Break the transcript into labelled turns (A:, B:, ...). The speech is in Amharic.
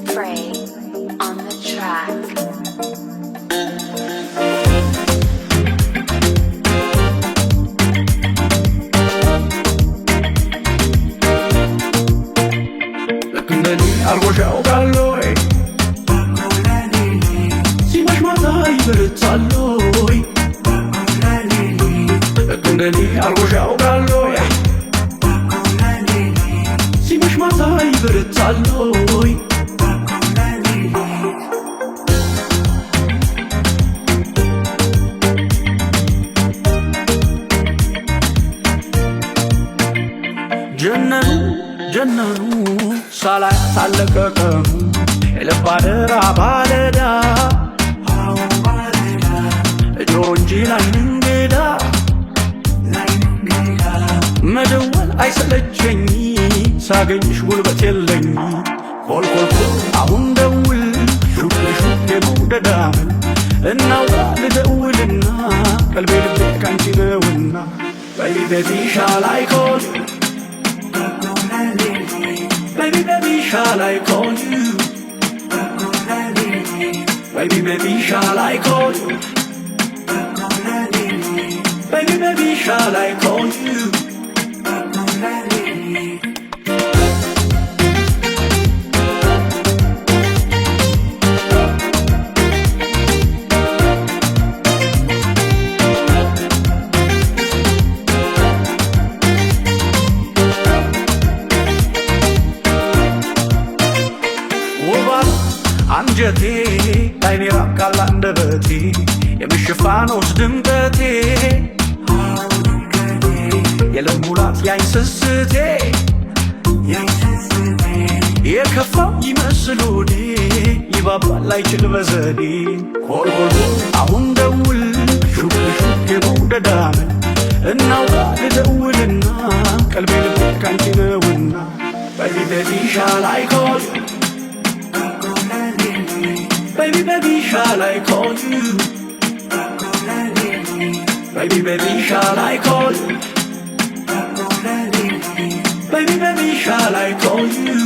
A: Frey on the track.
B: አርጎሽ ያውቃል ወይ ሲመሽ ማታ ይበረታል ወይ ልክ እንደኔ አርጎሽ ያውቃል ወይ ሲመሽ ማታ ይበረታል ወይ ጀነኑ ጀነኑ ሳላይ ታለቀቀኑ የልብ አደራ ባለዳ ጆሮ እንጂ ላይን እንግዳ መደወል አይሰለቸኝ ሳገኝሽ ጉልበት የለኝ ኮልኮልኮል አሁን ደውል ሹክ ሹክ የመውደዳምን እናውራ ልደውልና ቀልቤ ልቤ ካንቺ ነውና በይበቢ ሻላይ ኮል Baby, baby, shall I call you? Baby, baby, shall I call you? Baby, baby, shall I call you? አንጀቴ ላይኔ ራቃላ አንደበቴ የምሽፋኖስ ድምቀቴ የልብ ሙላት ያይን ስስቴ የከፋው ይመስል ሆዴ ይባባል አይችል በዘዴ ኮልኮል አሁን ደውል ሹክ ሹክ የመውደዳምን እናውራ ልደውልና ቀልቤ ልቤ ካንቺ ነውና Baby, baby, shall I call you? Baby, baby, shall I call you? Baby, baby, shall I call you? Baby, baby, shall I call you?